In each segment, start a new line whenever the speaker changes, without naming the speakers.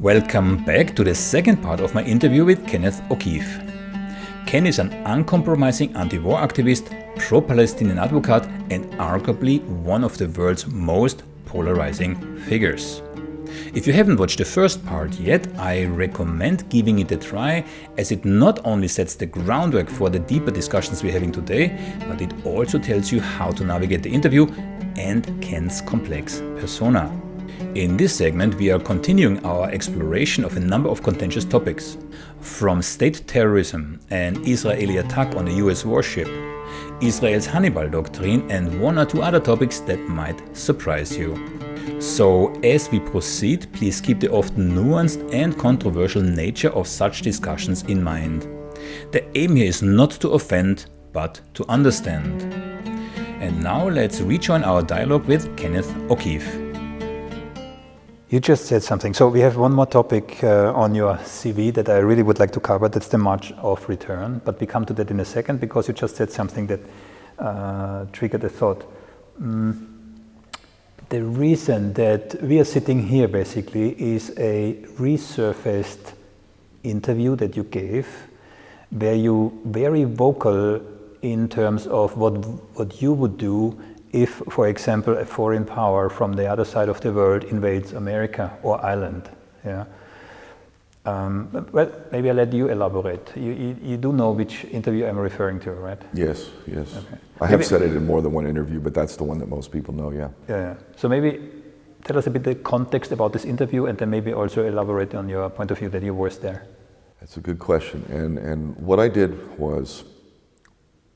Welcome back to the second part of my interview with Kenneth O'Keefe. Ken is an uncompromising anti-war activist, pro-Palestinian advocate, and arguably one of the world's most polarizing figures. If you haven't watched the first part yet, I recommend giving it a try, as it not only sets the groundwork for the deeper discussions we're having today, but it also tells you how to navigate the interview and Ken's complex persona. In this segment, we are continuing our exploration of a number of contentious topics, from state terrorism, an Israeli attack on a US warship, Israel's Hannibal doctrine, and one or two other topics that might surprise you. So, as we proceed, please keep the often nuanced and controversial nature of such discussions in mind. The aim here is not to offend, but to understand. And now let's rejoin our dialogue with Kenneth O'Keefe. You just said something. So we have one more topic on your CV that I really would like to cover. That's the march of return. But we come to that in a second, because you just said something that triggered a thought. The reason that we are sitting here basically is a resurfaced interview that you gave, where you very vocal in terms of what you would do if, for example, a foreign power from the other side of the world invades America or Ireland. Yeah. Well, maybe I'll let you elaborate. You do know which interview I'm referring to, right?
Yes. Okay. I
Maybe,
have said it in more than one interview, but that's the one that most people know, yeah.
Yeah. So maybe tell us a bit the context about this interview, and then maybe also elaborate on your point of view that you were there.
That's a good question. And what I did was,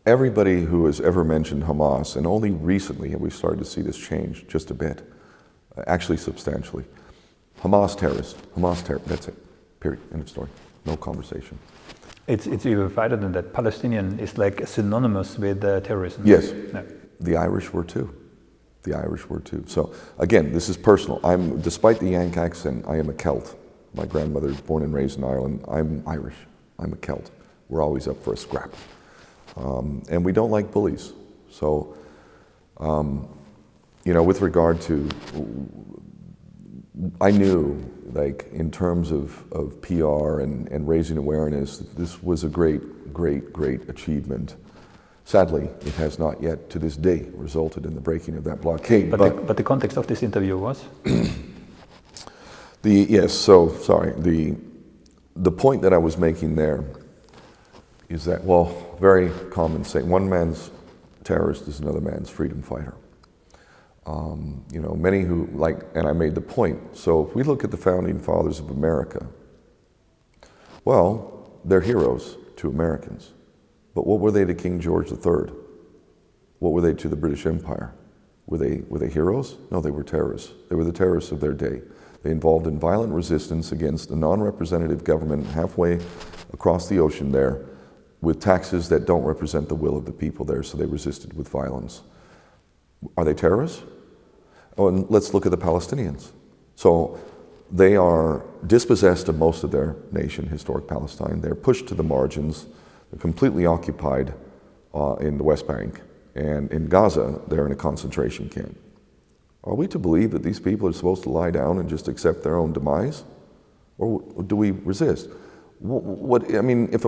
everybody who has ever mentioned Hamas, and only recently have we started to see this change just a bit, actually substantially. Hamas terrorist, that's it, period, end of story, no conversation.
It's even wider than that. Palestinian is like synonymous with terrorism.
Yes,
no.
The Irish were too. So again, this is personal. Despite the Yank accent, I am a Celt. My grandmother was born and raised in Ireland. I'm Irish, I'm a Celt. We're always up for a scrap. And we don't like bullies. So, with regard to, I knew, like, in terms of PR and raising awareness, this was a great achievement. Sadly, it has not yet, to this day, resulted in the breaking of that blockade.
But the context of this interview was?
The point that I was making there is that, very common saying, one man's terrorist is another man's freedom fighter. Many who and I made the point, so if we look at the founding fathers of America, they're heroes to Americans. But what were they to King George III? What were they to the British Empire? Were they heroes? No, they were terrorists. They were the terrorists of their day. They involved in violent resistance against a non-representative government halfway across the ocean there, with taxes that don't represent the will of the people there, so they resisted with violence. Are they terrorists? Oh, and let's look at the Palestinians. So they are dispossessed of most of their nation, historic Palestine. They're pushed to the margins. They're completely occupied in the West Bank. And in Gaza, they're in a concentration camp. Are we to believe that these people are supposed to lie down and just accept their own demise? Or do we resist? If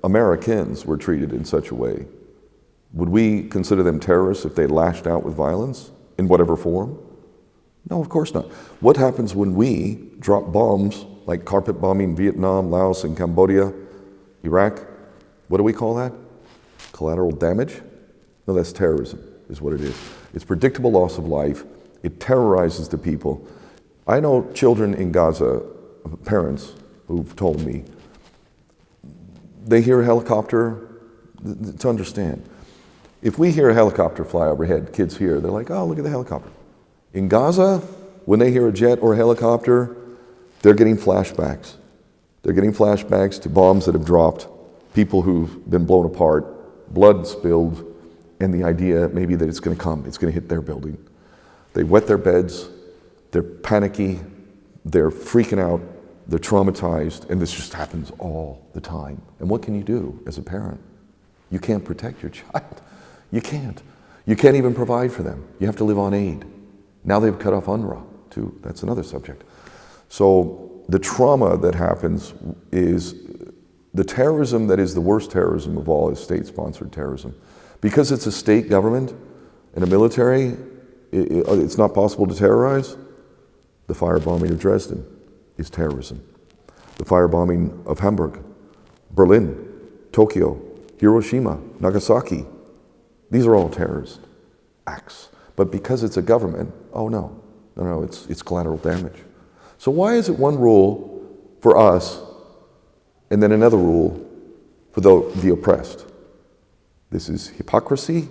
Americans were treated in such a way, would we consider them terrorists if they lashed out with violence in whatever form? No, of course not. What happens when we drop bombs, like carpet bombing Vietnam, Laos, and Cambodia, Iraq? What do we call that? Collateral damage? No, that's terrorism, is what it is. It's predictable loss of life. It terrorizes the people. I know children in Gaza, parents who've told me, they hear a helicopter, to understand. If we hear a helicopter fly overhead, kids hear, they're like, oh, look at the helicopter. In Gaza, when they hear a jet or a helicopter, they're getting flashbacks. They're getting flashbacks to bombs that have dropped, people who've been blown apart, blood spilled, and the idea maybe that it's going to come, it's going to hit their building. They wet their beds, they're panicky, they're freaking out, they're traumatized, and this just happens all the time. And what can you do as a parent? You can't protect your child. You can't. You can't even provide for them. You have to live on aid. Now they've cut off UNRWA, too. That's another subject. So the trauma that happens is the terrorism that is the worst terrorism of all is state-sponsored terrorism. Because it's a state government and a military, it's not possible to terrorize. The firebombing of Dresden is terrorism. The firebombing of Hamburg, Berlin, Tokyo, Hiroshima, Nagasaki, these are all terrorist acts. But because it's a government, oh no, it's collateral damage. So why is it one rule for us and then another rule for the oppressed? This is hypocrisy.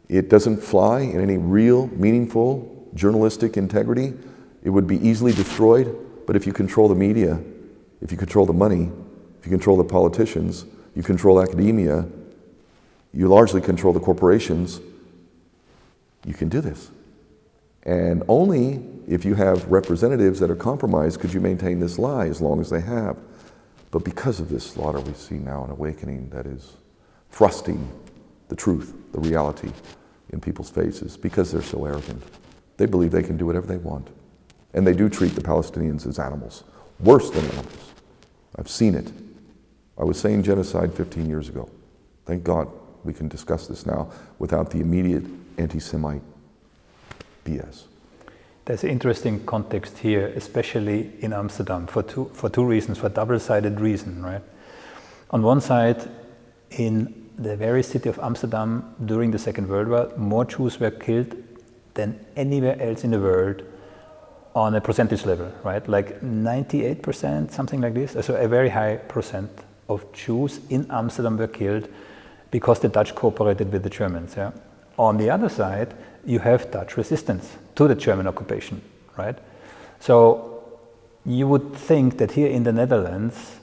It doesn't fly in any real, meaningful, journalistic integrity. It would be easily destroyed, but if you control the media, if you control the money, if you control the politicians, you control academia, you largely control the corporations, you can do this. And only if you have representatives that are compromised could you maintain this lie as long as they have. But because of this slaughter, we see now an awakening that is thrusting the truth, the reality in people's faces because they're so arrogant. They believe they can do whatever they want. And they do treat the Palestinians as animals, worse than animals. I've seen it. I was saying genocide 15 years ago. Thank God we can discuss this now without the immediate anti-Semite BS.
There's an interesting context here, especially in Amsterdam, for two reasons, for double-sided reason, right? On one side, in the very city of Amsterdam during the Second World War, more Jews were killed than anywhere else in the world on a percentage level, right? Like 98%, something like this. So a very high percent of Jews in Amsterdam were killed because the Dutch cooperated with the Germans, yeah? On the other side, you have Dutch resistance to the German occupation, right? So you would think that here in the Netherlands,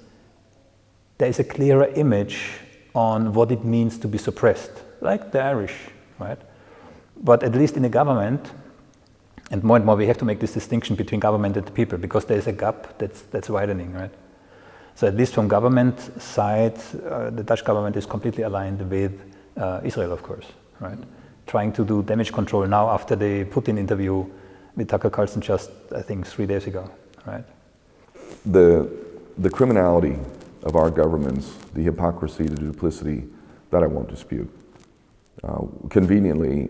there is a clearer image on what it means to be suppressed, like the Irish, right? But at least in the government, and more we have to make this distinction between government and the people because there is a gap that's widening, right? So at least from government side, the Dutch government is completely aligned with Israel, of course, right? Trying to do damage control now after the Putin interview with Tucker Carlson just, I think, 3 days ago, right?
The criminality of our governments, the hypocrisy, the duplicity, that I won't dispute. Conveniently,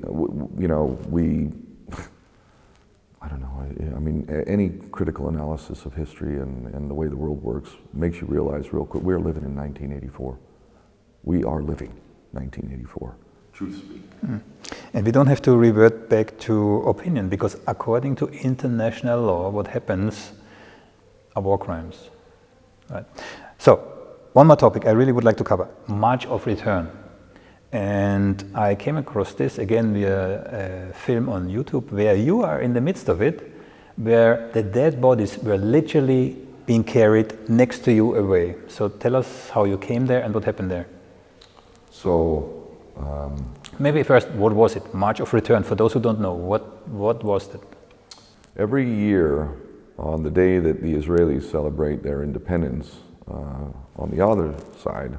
I don't know, I mean, any critical analysis of history and the way the world works makes you realize real quick, we're living in 1984. We are living 1984. Truth speak.
And we don't have to revert back to opinion because according to international law, what happens are war crimes. Right? So, one more topic I really would like to cover, March of Return. And I came across this again via a film on YouTube where you are in the midst of it, where the dead bodies were literally being carried next to you away. So tell us how you came there and what happened there.
So,
maybe first, what was it? March of Return, for those who don't know, what was that?
Every year, on the day that the Israelis celebrate their independence, on the other side,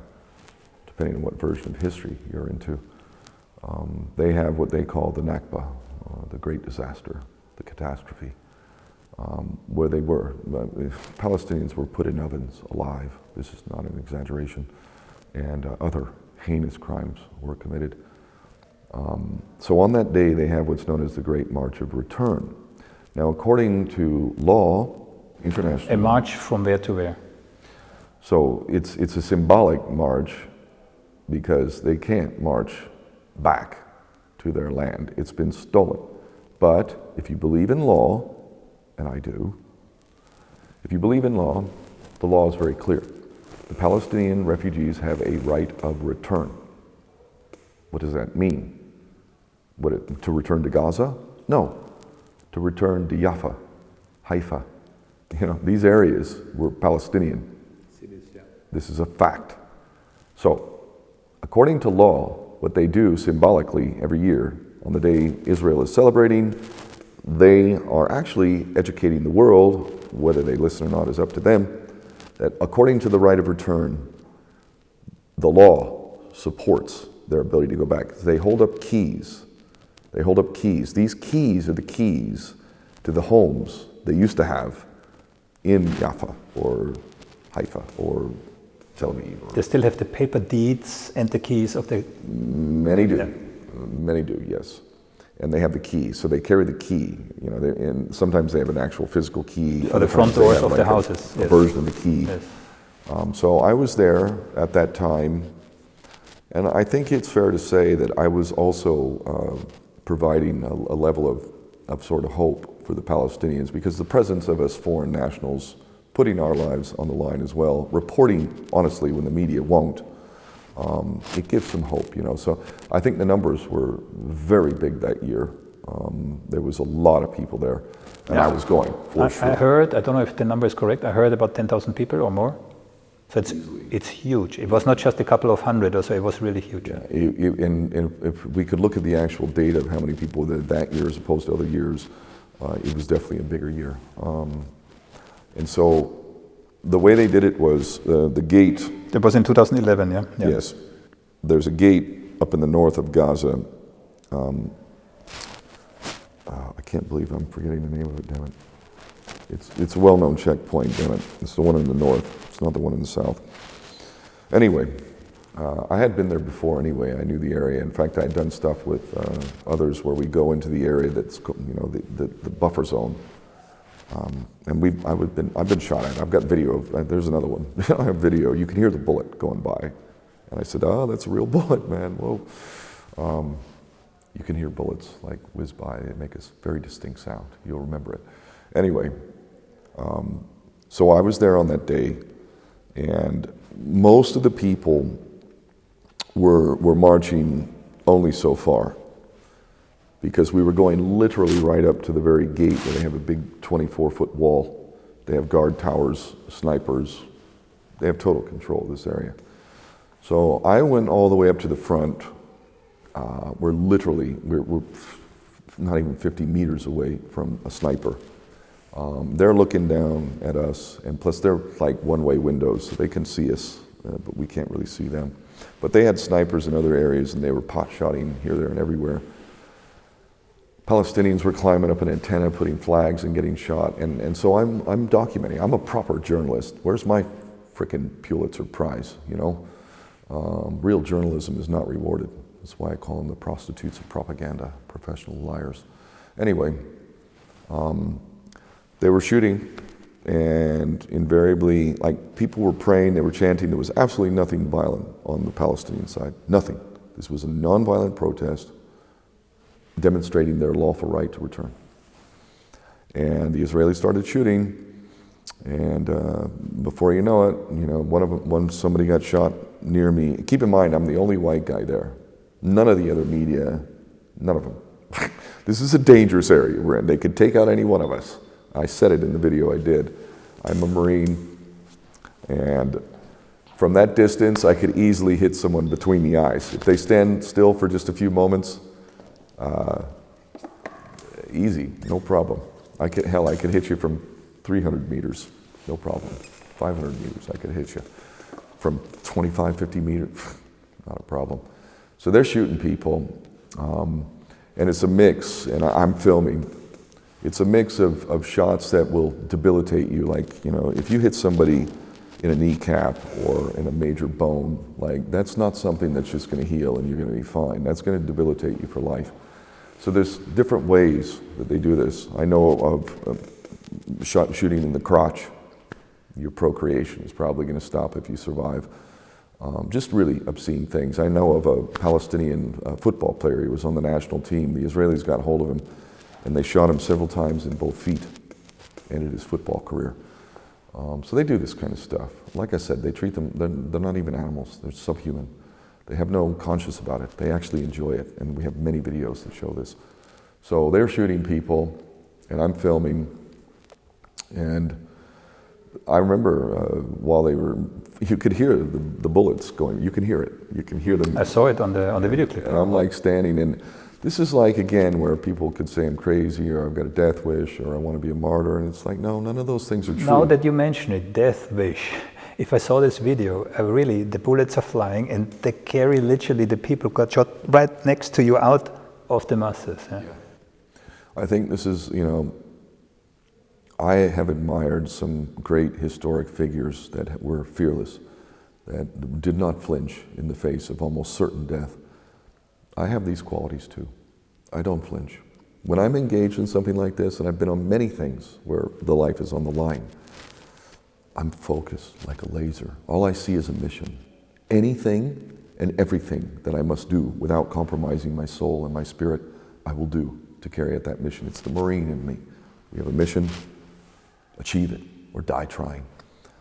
depending on what version of history you're into, they have what they call the Nakba, the great disaster, the catastrophe, where they were. Palestinians were put in ovens alive, this is not an exaggeration, and other heinous crimes were committed. So on that day, they have what's known as the Great March of Return. Now, according to law, international...
A march from where to where?
So it's a symbolic march because they can't march back to their land. It's been stolen. But if you believe in law, and I do, if you believe in law, the law is very clear. The Palestinian refugees have a right of return. What does that mean? To return to Gaza? No. To return to Jaffa, Haifa. These areas were Palestinian. This is a fact. So, according to law, what they do symbolically every year on the day Israel is celebrating, they are actually educating the world, whether they listen or not is up to them, that according to the right of return, the law supports their ability to go back. They hold up keys. They hold up keys. These keys are the keys to the homes they used to have in Jaffa or Haifa or Tel Aviv.
They still have the paper deeds and the keys of the...
Many do. Yeah. Many do, yes. And they have the key, so they carry the key. You know, and sometimes they have an actual physical key.
For the front doors of the houses.
A version of the key.
Yes.
So I was there at that time, and I think it's fair to say that I was also providing a level of sort of hope for the Palestinians, because the presence of us foreign nationals putting our lives on the line as well, reporting honestly when the media won't, it gives some hope, you know. So I think the numbers were very big that year. There was a lot of people there, and I was going for sure.
I heard, I don't know if the number is correct, I heard about 10,000 people or more. So it's huge. It was not just a couple of hundred or so, it was really huge.
Yeah, and if we could look at the actual data of how many people were there that year as opposed to other years, it was definitely a bigger year. And so the way they did it was the gate.
That was in 2011, yeah?
Yes. There's a gate up in the north of Gaza. I can't believe I'm forgetting the name of it, damn it. It's a well-known checkpoint, damn it. It's the one in the north. It's not the one in the south. Anyway, I had been there before anyway. I knew the area. In fact, I had done stuff with others where we go into the area that's, you know, the buffer zone. And I've been shot at. I've got video of, there's another one. I have video. You can hear the bullet going by. And I said, oh, that's a real bullet, man. Whoa. You can hear bullets like whiz by. They make a very distinct sound. You'll remember it. Anyway, so I was there on that day, and most of the people were marching only so far, because we were going literally right up to the very gate where they have a big 24-foot wall. They have guard towers, snipers. They have total control of this area. So I went all the way up to the front. We're not even 50 meters away from a sniper. They're looking down at us, and plus they're like one-way windows, so they can see us, but we can't really see them. But they had snipers in other areas, and they were pot-shotting here, there, and everywhere. Palestinians were climbing up an antenna, putting flags and getting shot, and so I'm documenting. I'm a proper journalist. Where's my frickin' Pulitzer Prize, you know? Real journalism is not rewarded. That's why I call them the prostitutes of propaganda, professional liars. Anyway, they were shooting, and invariably, like, people were praying, they were chanting. There was absolutely nothing violent on the Palestinian side, nothing. This was a nonviolent protest demonstrating their lawful right to return. And the Israelis started shooting, and before you know it, you know, somebody got shot near me. Keep in mind, I'm the only white guy there. None of the other media, none of them. This is a dangerous area we're in. They could take out any one of us. I said it in the video I did. I'm a Marine, and from that distance, I could easily hit someone between the eyes. If they stand still for just a few moments, easy, no problem. I could hit you from 300 meters, no problem. 500 meters, I could hit you. From 25, 50 meters, not a problem. So they're shooting people, and it's a mix, and I'm filming. It's a mix of shots that will debilitate you. Like, you know, if you hit somebody in a kneecap or in a major bone, like, that's not something that's just going to heal and you're going to be fine. That's going to debilitate you for life. So there's different ways that they do this. I know of shooting in the crotch. Your procreation is probably going to stop if you survive. Just really obscene things. I know of a Palestinian football player. He was on the national team. The Israelis got hold of him, and they shot him several times in both feet. Ended his football career. So they do this kind of stuff. Like I said, they treat them, they're not even animals. They're subhuman. They have no conscience about it. They actually enjoy it, and we have many videos that show this. So they're shooting people, and I'm filming, and I remember while they were, you could hear the bullets going. You can hear it. You can hear them.
I saw it on the video clip.
And I'm like standing, and this is like, again, where people could say I'm crazy, or I've got a death wish, or I want to be a martyr, and it's like, no, none of those things are true.
Now that you mention it, death wish. If I saw this video, really, the bullets are flying, and they carry literally the people who got shot right next to you out of the masses. Yeah.
I think this is, you know, I have admired some great historic figures that were fearless, that did not flinch in the face of almost certain death. I have these qualities too. I don't flinch. When I'm engaged in something like this, and I've been on many things where the life is on the line, I'm focused like a laser. All I see is a mission. Anything and everything that I must do without compromising my soul and my spirit, I will do to carry out that mission. It's the Marine in me. We have a mission, achieve it, or die trying.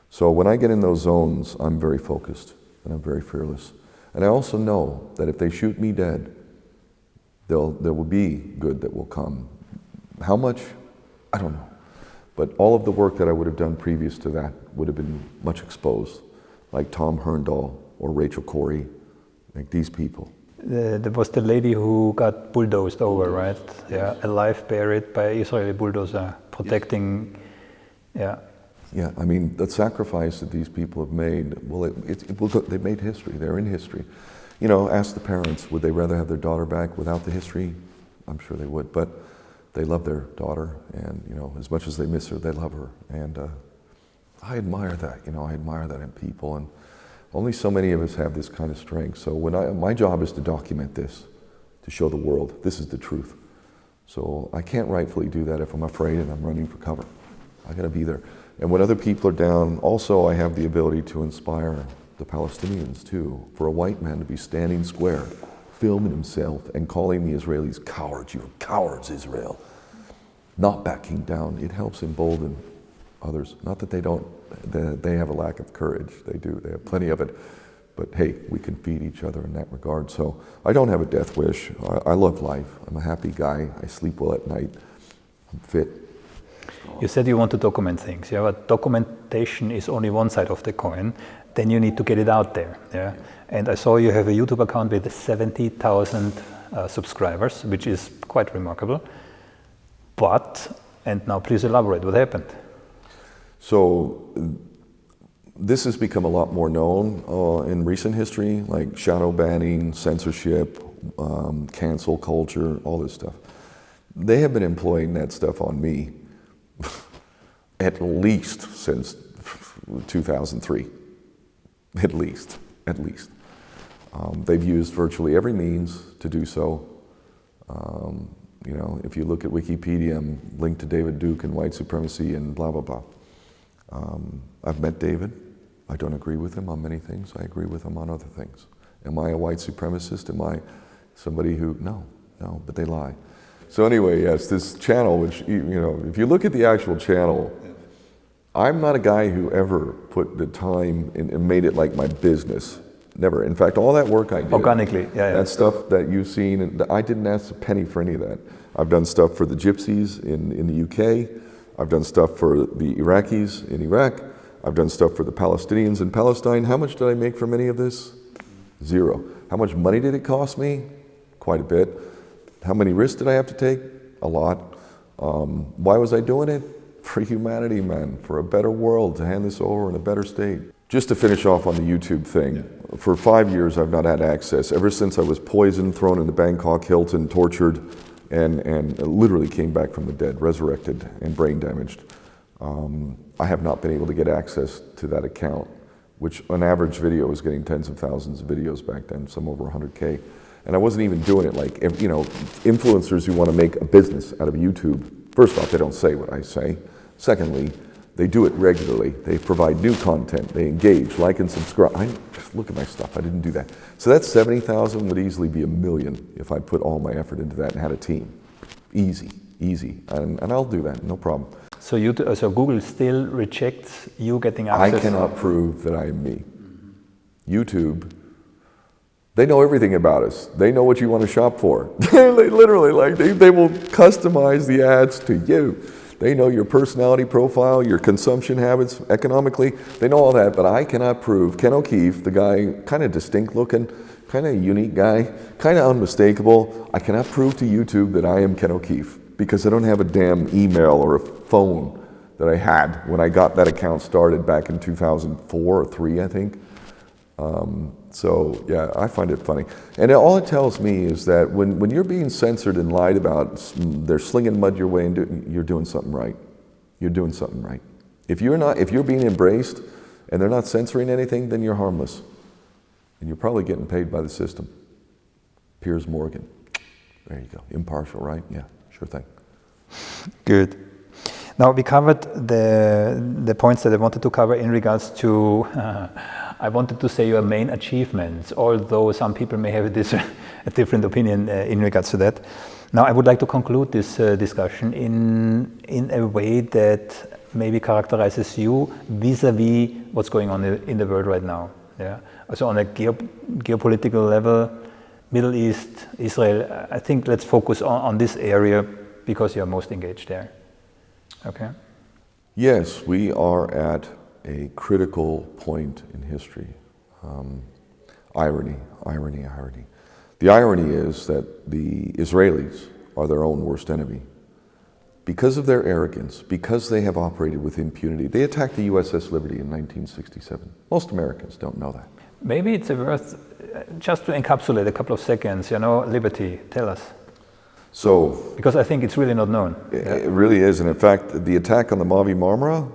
So when I get in those zones, I'm very focused and I'm very fearless. And I also know that if they shoot me dead, there will be good that will come. How much? I don't know. But all of the work that I would have done previous to that would have been much exposed, like Tom Herndal or Rachel Corrie, like these people.
There was the lady who got bulldozed over, right? Yeah, alive, buried by Israeli bulldozer, protecting, yeah.
Yeah, I mean, the sacrifice that these people have made, well, they made history, they're in history. You know, ask the parents, would they rather have their daughter back without the history? I'm sure they would, but they love their daughter, and, you know, as much as they miss her, they love her. And I admire that, you know, I admire that in people, and only so many of us have this kind of strength. So my job is to document this, to show the world, this is the truth. So I can't rightfully do that if I'm afraid and I'm running for cover. I gotta be there. And when other people are down, also I have the ability to inspire the Palestinians too, for a white man to be standing square, filming himself and calling the Israelis cowards. You're cowards, Israel. Not backing down. It helps embolden others. Not that they have a lack of courage. They do. They have plenty of it. But hey, we can feed each other in that regard. So I don't have a death wish. I love life. I'm a happy guy. I sleep well at night. I'm fit.
You said you want to document things, yeah, but documentation is only one side of the coin. Then you need to get it out there, yeah. And I saw you have a YouTube account with 70,000 subscribers, which is quite remarkable. But, and now please elaborate, what happened?
So this has become a lot more known in recent history, like shadow banning, censorship, cancel culture, all this stuff. They have been employing that stuff on me at least since 2003. At least. They've used virtually every means to do so. You know, if you look at Wikipedia, I'm linked to David Duke and white supremacy and blah, blah, blah. I've met David. I don't agree with him on many things. I agree with him on other things. Am I a white supremacist? Am I somebody who, no, but they lie. So anyway, yes, this channel, which, you know, if you look at the actual channel, I'm not a guy who ever put the time and made it like my business. Never. In fact, all that work I did.
Organically, yeah.
That stuff that you've seen, I didn't ask a penny for any of that. I've done stuff for the Gypsies in the UK. I've done stuff for the Iraqis in Iraq. I've done stuff for the Palestinians in Palestine. How much did I make from any of this? Zero. How much money did it cost me? Quite a bit. How many risks did I have to take? A lot. Why was I doing it? For humanity, man, for a better world, to hand this over in a better state. Just to finish off on the YouTube thing, for 5 years I've not had access. Ever since I was poisoned, thrown into Bangkok Hilton, tortured, and literally came back from the dead, resurrected and brain damaged. I have not been able to get access to that account, which an average video was getting tens of thousands of videos back then, some over 100K. And I wasn't even doing it like, you know, influencers who want to make a business out of YouTube. First off, they don't say what I say. Secondly, they do it regularly. They provide new content. They engage, like and subscribe. Just look at my stuff. I didn't do that. So that 70,000 would easily be 1 million if I put all my effort into that and had a team. Easy. And I'll do that, no problem.
So so Google still rejects you getting access?
I cannot prove that I am me. YouTube, they know everything about us. They know what you want to shop for. They literally, like, they will customize the ads to you. They know your personality profile, your consumption habits, economically. They know all that, but I cannot prove. Ken O'Keefe, the guy, kind of distinct looking, kind of unique guy, kind of unmistakable. I cannot prove to YouTube that I am Ken O'Keefe because I don't have a damn email or a phone that I had when I got that account started back in 2004 or 3, I think. So yeah, I find it funny. And all it tells me is that when you're being censored and lied about, they're slinging mud your way and you're doing something right. you're doing something right. If you're being embraced and they're not censoring anything, then you're harmless. And you're probably getting paid by the system. Piers Morgan. There you go. Impartial, right? Yeah, sure thing.
Good. Now, we covered the points that I wanted to cover in regards to, I wanted to say your main achievements, although some people may have a different opinion in regards to that. Now, I would like to conclude this discussion in a way that maybe characterizes you vis-a-vis what's going on in the world right now. Yeah. So on a geopolitical level, Middle East, Israel, I think let's focus on this area because you're most engaged there. Okay?
Yes, we are at a critical point in history. Irony. The irony is that the Israelis are their own worst enemy. Because of their arrogance, because they have operated with impunity, they attacked the USS Liberty in 1967. Most Americans don't know that.
Maybe it's worth, just to encapsulate a couple of seconds, Liberty, tell us.
So,
because I think it's really not known.
It really is, and in fact, the attack on the Mavi Marmara,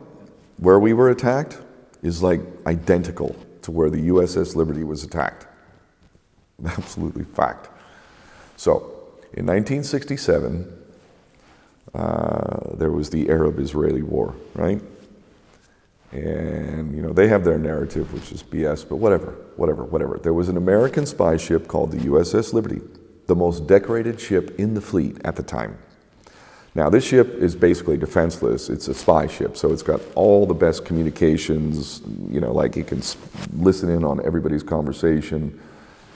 where we were attacked, is like identical to where the USS Liberty was attacked. Absolutely fact. So, in 1967, there was the Arab-Israeli war, right? And, they have their narrative, which is BS, but whatever. There was an American spy ship called the USS Liberty, the most decorated ship in the fleet at the time. Now, this ship is basically defenseless. It's a spy ship, so it's got all the best communications, like it can listen in on everybody's conversation.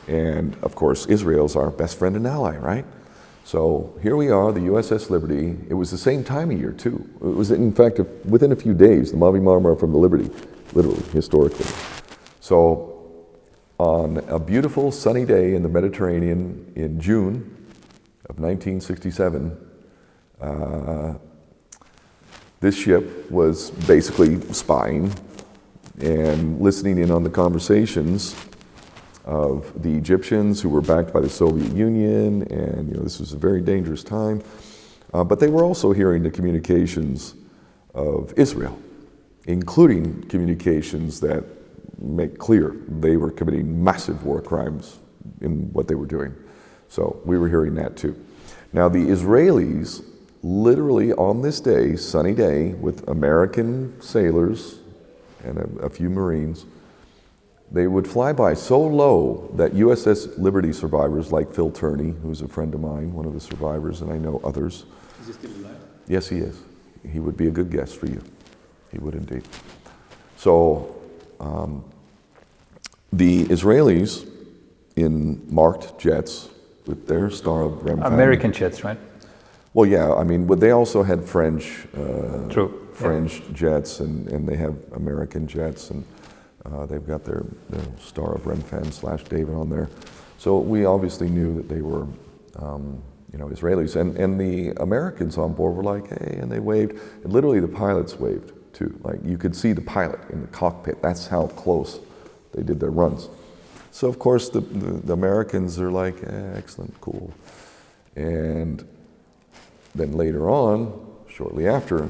And, of course, Israel's our best friend and ally, right? So here we are, the USS Liberty. It was the same time of year, too. It was, in fact, within a few days, the Mavi Marmara from the Liberty, literally, historically. So on a beautiful sunny day in the Mediterranean in June of 1967, this ship was basically spying and listening in on the conversations of the Egyptians who were backed by the Soviet Union, and this was a very dangerous time. But they were also hearing the communications of Israel, including communications that make clear they were committing massive war crimes in what they were doing. So we were hearing that too. Now the Israelis, literally on this day, sunny day, with American sailors and a few Marines, they would fly by so low that USS Liberty survivors like Phil Turney, who's a friend of mine, one of the survivors, and I know others.
Is he still alive?
Yes, he is. He would be a good guest for you. He would indeed. So the Israelis in marked jets with their Star of Remphan.
American jets, right?
Well, yeah, but they also had French jets, and they have American jets, and they've got their Star of Remphan / David on there. So we obviously knew that they were, Israelis. And the Americans on board were like, hey, and they waved. And literally the pilots waved too. Like you could see the pilot in the cockpit. That's how close they did their runs. So of course the Americans are like, excellent, cool. And then later on, shortly after,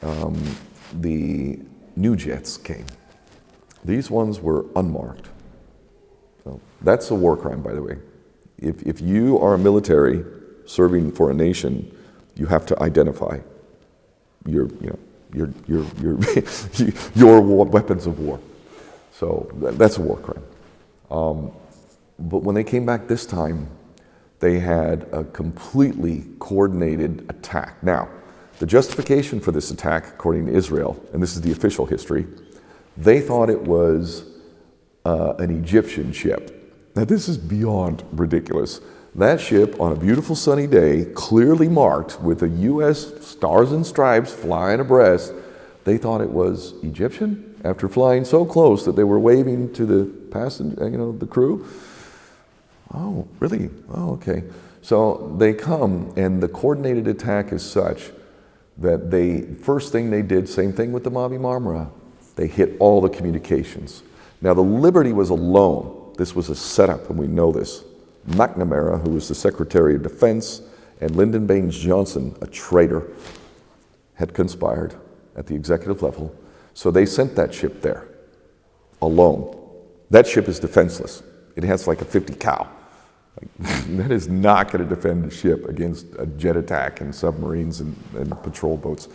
the new jets came. These ones were unmarked. So that's a war crime, by the way. If you are a military serving for a nation, you have to identify your weapons of war. So that's a war crime. But when they came back this time, they had a completely coordinated attack. Now, the justification for this attack, according to Israel, and this is the official history, they thought it was an Egyptian ship. Now this is beyond ridiculous. That ship, on a beautiful sunny day, clearly marked with the U.S. stars and stripes flying abreast, they thought it was Egyptian after flying so close that they were waving to the passenger, the crew. Oh, really? Oh, okay. So they come, and the coordinated attack is such that first thing they did, same thing with the Mavi Marmara, they hit all the communications. Now the Liberty was alone. This was a setup, and we know this. McNamara, who was the Secretary of Defense, and Lyndon Baines Johnson, a traitor, had conspired at the executive level, so they sent that ship there alone. That ship is defenseless. It has like a 50 cal. That is not going to defend a ship against a jet attack and submarines and patrol boats.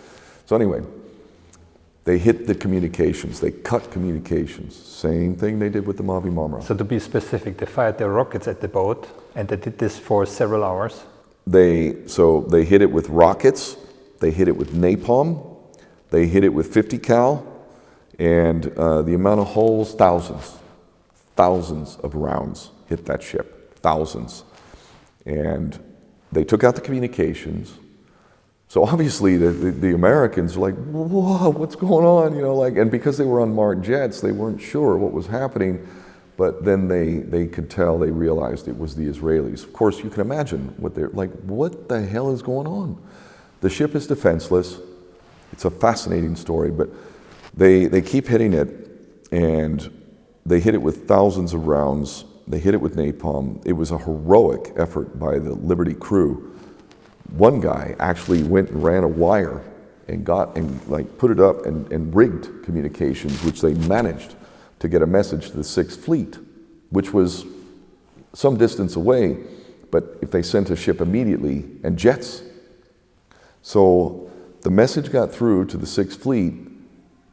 So anyway, they hit the communications. They cut communications. Same thing they did with the Mavi Marmara.
So to be specific, they fired their rockets at the boat, and they did this for several hours?
They hit it with rockets. They hit it with napalm. They hit it with 50 cal. And the amount of holes, thousands of rounds hit that ship. Thousands. And they took out the communications. So obviously the Americans were like, whoa, what's going on? You know, like, and because they were unmarked jets, they weren't sure what was happening. But then they could tell, they realized it was the Israelis. Of course, you can imagine what they're like, what the hell is going on? The ship is defenseless. It's a fascinating story, but they keep hitting it, and they hit it with thousands of rounds. They hit it with napalm. It was a heroic effort by the Liberty crew. One guy actually went and ran a wire and put it up and rigged communications, which they managed to get a message to the Sixth Fleet, which was some distance away, but if they sent a ship immediately, and jets. So the message got through to the Sixth Fleet,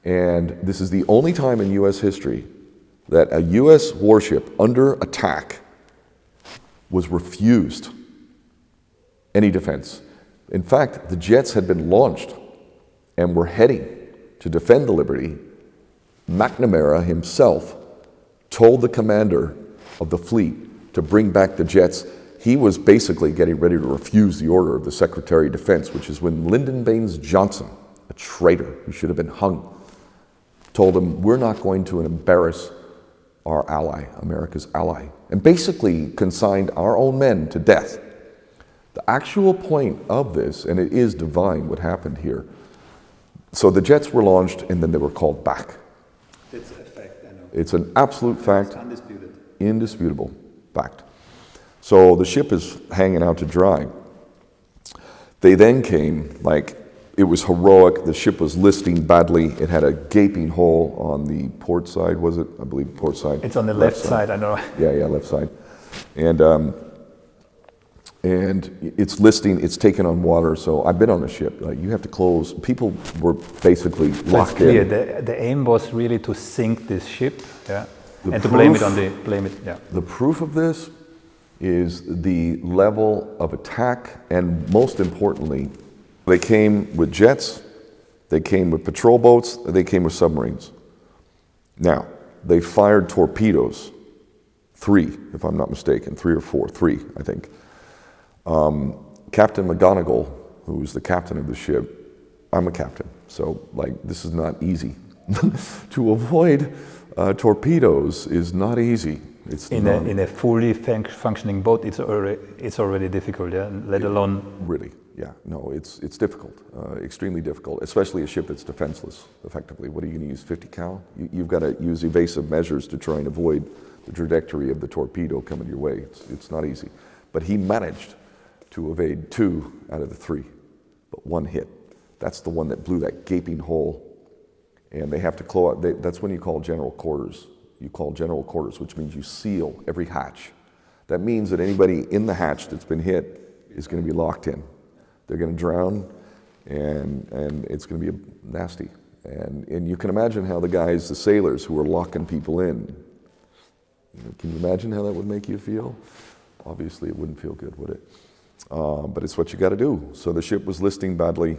and this is the only time in U.S. history that a U.S. warship under attack was refused any defense. In fact, the jets had been launched and were heading to defend the Liberty. McNamara himself told the commander of the fleet to bring back the jets. He was basically getting ready to refuse the order of the Secretary of Defense, which is when Lyndon Baines Johnson, a traitor who should have been hung, told him, we're not going to embarrass our ally, America's ally, and basically consigned our own men to death. The actual point of this, and it is divine what happened here, so the jets were launched and then they were called back.
It's a fact, I know.
It's an absolute fact.
It's undisputed.
Indisputable fact. So the ship is hanging out to dry. They then came, like, it was heroic. The ship was listing badly. It had a gaping hole on the port side, was it? I believe port side.
It's on the left side, I know.
Yeah, left side. And it's listing, it's taken on water, so I've been on the ship. Like, you have to close. People were basically locked
clear.
in.
The aim was really to sink this ship, yeah, and to blame it. Yeah.
The proof of this is the level of attack, and most importantly, they came with jets, they came with patrol boats, they came with submarines. Now, they fired torpedoes, 3, if I'm not mistaken, 3 or 4, 3, I think. Captain McGonigal, who was the captain of the ship, I'm a captain, so like this is not easy. To avoid torpedoes is not easy. It's
in a fully functioning boat, it's already difficult, yeah. Let alone
really, yeah. No, it's difficult, extremely difficult, especially a ship that's defenseless. Effectively, what are you going to use? 50 cal? You've got to use evasive measures to try and avoid the trajectory of the torpedo coming your way. It's not easy, but he managed to evade 2 out of the 3, but 1 hit. That's the one that blew that gaping hole, and they have to close. That's when you call general quarters. You call general quarters, which means you seal every hatch. That means that anybody in the hatch that's been hit is going to be locked in. They're going to drown, and it's going to be nasty. And you can imagine how the sailors who are locking people in, can you imagine how that would make you feel? Obviously, it wouldn't feel good, would it? But it's what you got to do. So the ship was listing badly,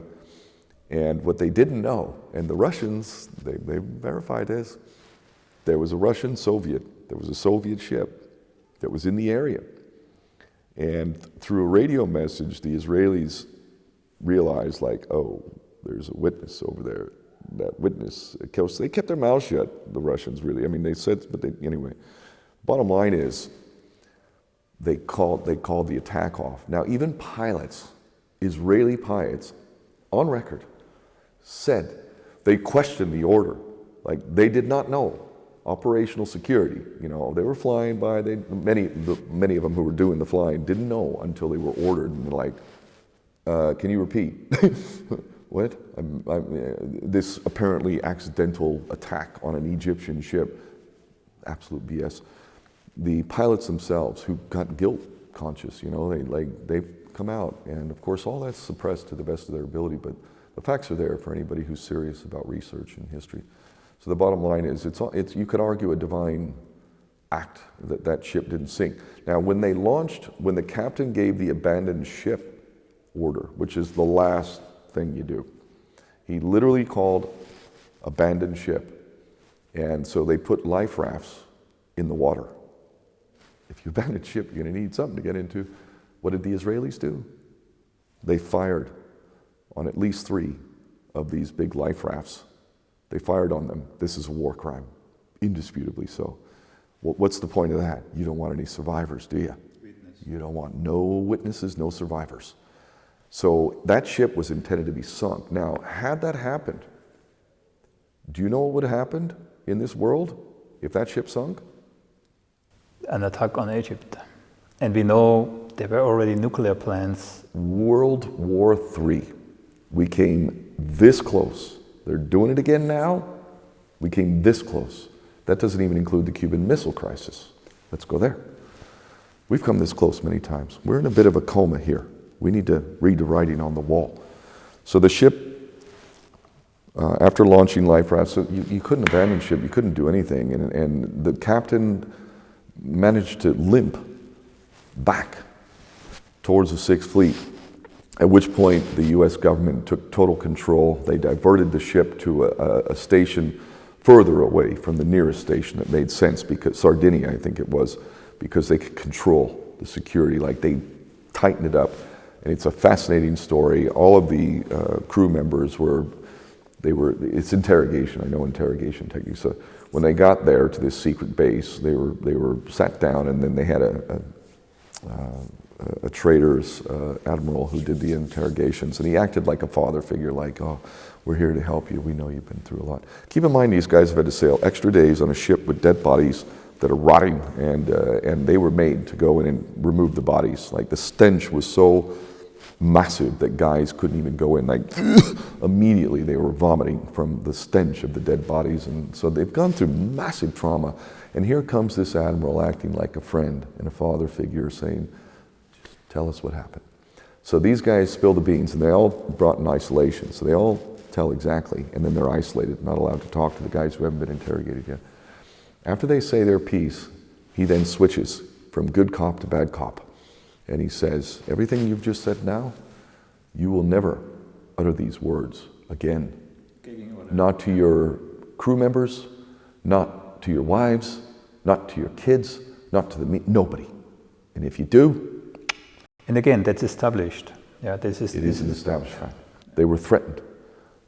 and what they didn't know, and the Russians, they verified this, there was a Soviet ship that was in the area. And through a radio message, the Israelis realized, like, oh, there's a witness over there. That witness, they kept their mouths shut, the Russians, really. I mean, they said, but anyway. Bottom line is, they called the attack off. Now, even pilots, Israeli pilots, on record, said they questioned the order. Like, they did not know operational security. They were flying by. Many of them who were doing the flying didn't know until they were ordered. And they're like, "Can you repeat? What? This apparently accidental attack on an Egyptian ship, absolute BS. The pilots themselves, who got guilt conscious, you know, they've come out, and of course all that's suppressed to the best of their ability, but the facts are there for anybody who's serious about research and history. So the bottom line is, you could argue a divine act that that ship didn't sink. Now, when the captain gave the abandoned ship order, which is the last thing you do, he literally called abandoned ship, and so they put life rafts in the water. If you abandon ship, you're going to need something to get into. What did the Israelis do? They fired on at least 3 of these big life rafts. They fired on them. This is a war crime, indisputably so. What's the point of that? You don't want any survivors, do you? You don't want no witnesses, no survivors. So that ship was intended to be sunk. Now, had that happened, do you know what would have happened in this world if that ship sunk?
An attack on Egypt. And we know there were already nuclear plans.
World War III. We came this close. They're doing it again now. We came this close. That doesn't even include the Cuban Missile Crisis. Let's go there. We've come this close many times. We're in a bit of a coma here. We need to read the writing on the wall. So the ship, after launching life rafts, so you couldn't abandon the ship, you couldn't do anything, and the captain managed to limp back towards the Sixth Fleet, at which point the U.S. government took total control. They diverted the ship to a station further away from the nearest station that made sense, because Sardinia, I think it was, because they could control the security, like they tightened it up. And it's a fascinating story. All of the crew members it's interrogation, I know interrogation techniques. So when they got there to this secret base, they were sat down, and then they had a trader's admiral who did the interrogations, and he acted like a father figure, like, oh, we're here to help you, we know you've been through a lot. Keep in mind, these guys have had to sail extra days on a ship with dead bodies that are rotting, and they were made to go in and remove the bodies. Like, the stench was so massive that guys couldn't even go in. Like, immediately they were vomiting from the stench of the dead bodies, and so they've gone through massive trauma. And here comes this admiral acting like a friend and a father figure, saying, just tell us what happened. So these guys spill the beans, and they're all brought in isolation, so they all tell exactly, and then they're isolated, not allowed to talk to the guys who haven't been interrogated yet. After they say their piece, he then switches from good cop to bad cop. And he says, everything you've just said now, you will never utter these words again. Not to your crew members, not to your wives, not to your kids, not to nobody. And if you do...
And again, that's established. Yeah,
it is an established fact. They were threatened.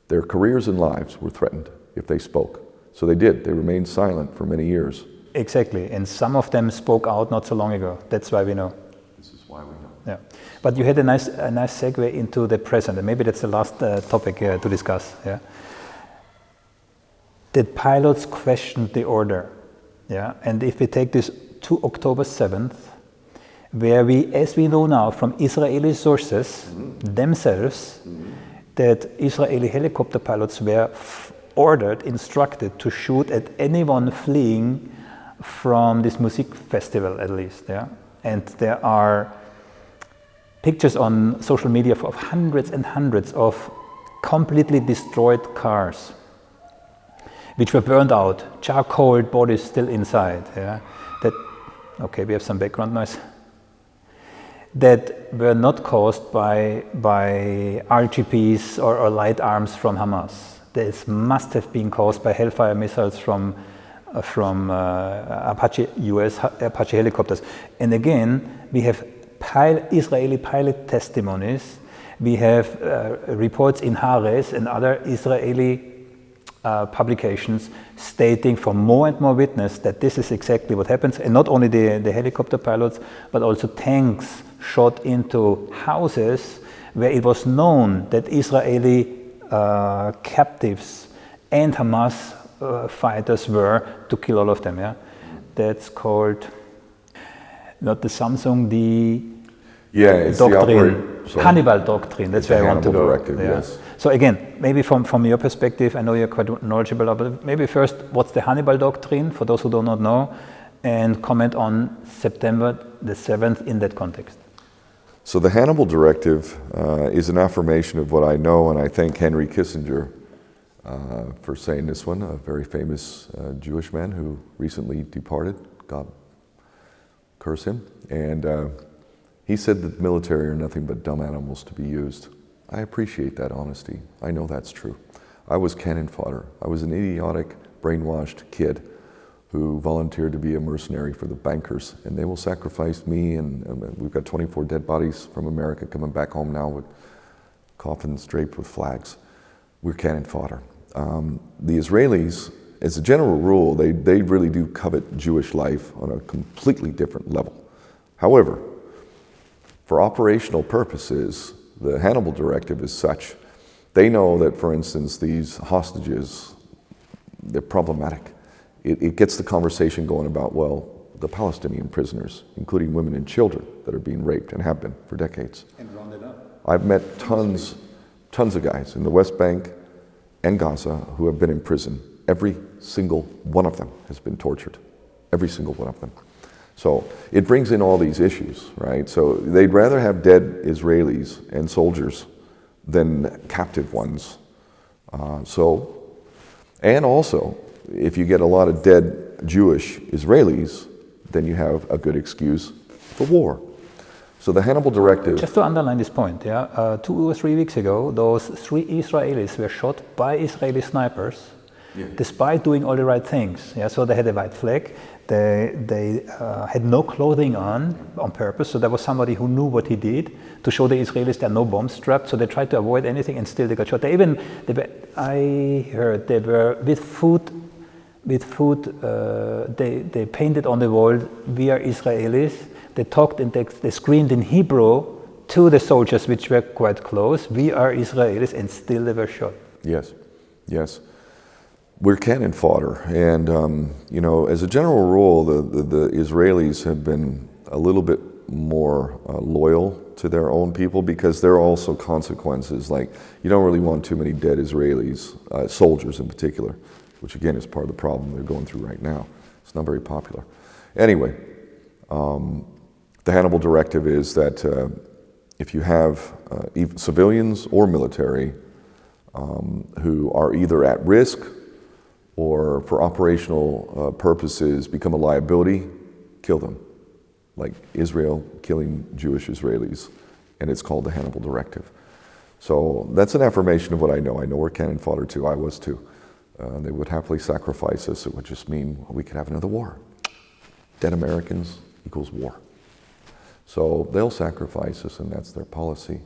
Their careers and lives were threatened if they spoke. So they did. They remained silent for many years.
Exactly. And some of them spoke out not so long ago. That's why we know.
This is why we know.
Yeah. But you had a nice segue into the present, and maybe that's the last topic to discuss. Yeah. Did pilots question the order? Yeah. And if we take this to October 7th, where we, as we know now from Israeli sources themselves, that Israeli helicopter pilots were ordered, instructed to shoot at anyone fleeing from this music festival, at least. Yeah. And there are pictures on social media of hundreds and hundreds of completely destroyed cars, which were burned out, charcoal bodies still inside. Yeah. Okay, we have some background noise. That were not caused by RGPs or light arms from Hamas. This must have been caused by Hellfire missiles from Apache helicopters. And again, we have Israeli pilot testimonies. We have reports in Haaretz and other Israeli publications stating for more and more witness that this is exactly what happens. And not only the helicopter pilots, but also tanks shot into houses where it was known that Israeli captives and Hamas fighters were to kill all of them. Yeah, that's called not the Samsung.
Yeah, it's
doctrine,
sorry?
Hannibal doctrine. That's where I want to
Hannibal
go.
directive, yes.
So again, maybe from your perspective, I know you're quite knowledgeable about it. Maybe first, what's the Hannibal doctrine for those who do not know, and comment on September the 7th in that context.
So the Hannibal directive is an affirmation of what I know, and I thank Henry Kissinger for saying this one, a very famous Jewish man who recently departed, God curse him, and he said that the military are nothing but dumb animals to be used. I appreciate that honesty. I know that's true. I was cannon fodder. I was an idiotic, brainwashed kid who volunteered to be a mercenary for the bankers, and they will sacrifice me, and we've got 24 dead bodies from America coming back home now with coffins draped with flags. We're cannon fodder. The Israelis, as a general rule, they really do covet Jewish life on a completely different level. However, for operational purposes, the Hannibal directive is such, they know that, for instance, these hostages, they're problematic. It gets the conversation going about, well, the Palestinian prisoners, including women and children that are being raped and have been for decades.
And rounded up.
I've met tons of guys in the West Bank and Gaza who have been in prison. Every single one of them has been tortured. Every single one of them. So it brings in all these issues, right? So they'd rather have dead Israelis and soldiers than captive ones. And also, if you get a lot of dead Jewish Israelis, then you have a good excuse for war. So the Hannibal directive...
Just to underline this point, 2 or 3 weeks ago, those 3 Israelis were shot by Israeli snipers, despite doing all the right things. So they had a white flag, they had no clothing on purpose, so there was somebody who knew what he did to show the Israelis there are no bombs strapped, so they tried to avoid anything and still they got shot. I heard they were with food, they painted on the wall, "We are Israelis." They talked and they screamed in Hebrew to the soldiers, which were quite close, "We are Israelis," and still they were shot.
Yes. We're cannon fodder, and as a general rule, the Israelis have been a little bit more loyal to their own people because there are also consequences. Like, you don't really want too many dead Israelis, soldiers in particular, which again is part of the problem they're going through right now. It's not very popular. Anyway, the Hannibal directive is that if you have civilians or military who are either at risk or for operational purposes become a liability, kill them. Like Israel killing Jewish Israelis, and it's called the Hannibal directive. So that's an affirmation of what I know. I know we're cannon fodder too. I was too. They would happily sacrifice us. It would just mean we could have another war. Dead Americans equals war. So they'll sacrifice us, and that's their policy.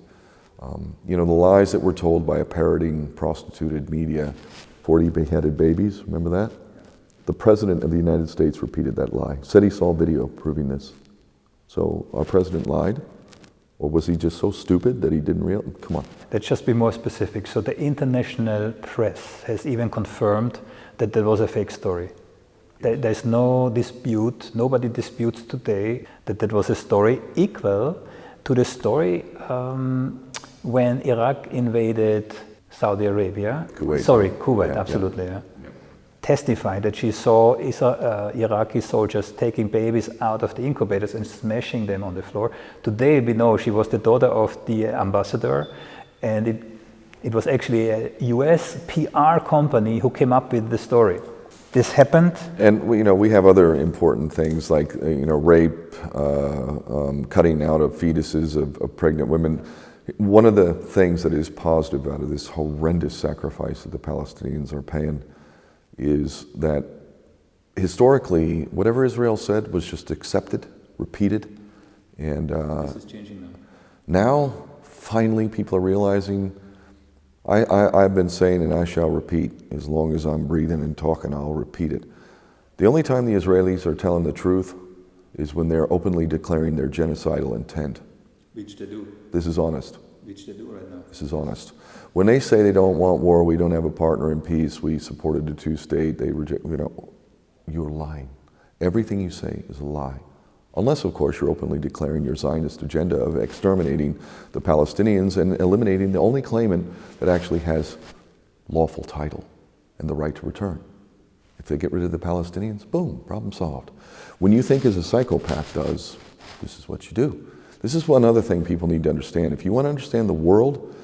The lies that were told by a parroting, prostituted media, 40 beheaded babies, remember that? The President of the United States repeated that lie, said he saw video proving this. So our president lied? Or was he just so stupid that he didn't realize? Come on.
Let's just be more specific. So the international press has even confirmed that there was a fake story. There's no dispute, nobody disputes today that that was a story equal to the story when Iraq invaded Saudi Arabia. Kuwait, absolutely. Yeah. Testified that she saw Iraqi soldiers taking babies out of the incubators and smashing them on the floor. Today we know she was the daughter of the ambassador, and it was actually a US PR company who came up with the story. This happened.
And we have other important things like rape, cutting out of fetuses of pregnant women. One of the things that is positive out of this horrendous sacrifice that the Palestinians are paying is that historically, whatever Israel said was just accepted, repeated, and
this is changing now.
Now, finally, people are realizing. I've been saying, and I shall repeat, as long as I'm breathing and talking, I'll repeat it. The only time the Israelis are telling the truth is when they're openly declaring their genocidal intent.
Which they do.
This is honest.
Which they do right now.
This is honest. When they say they don't want war, we don't have a partner in peace, we supported the two-state, they reject, you're lying. Everything you say is a lie. Unless, of course, you're openly declaring your Zionist agenda of exterminating the Palestinians and eliminating the only claimant that actually has lawful title and the right to return. If they get rid of the Palestinians, boom, problem solved. When you think as a psychopath does, this is what you do. This is one other thing people need to understand. If you want to understand the world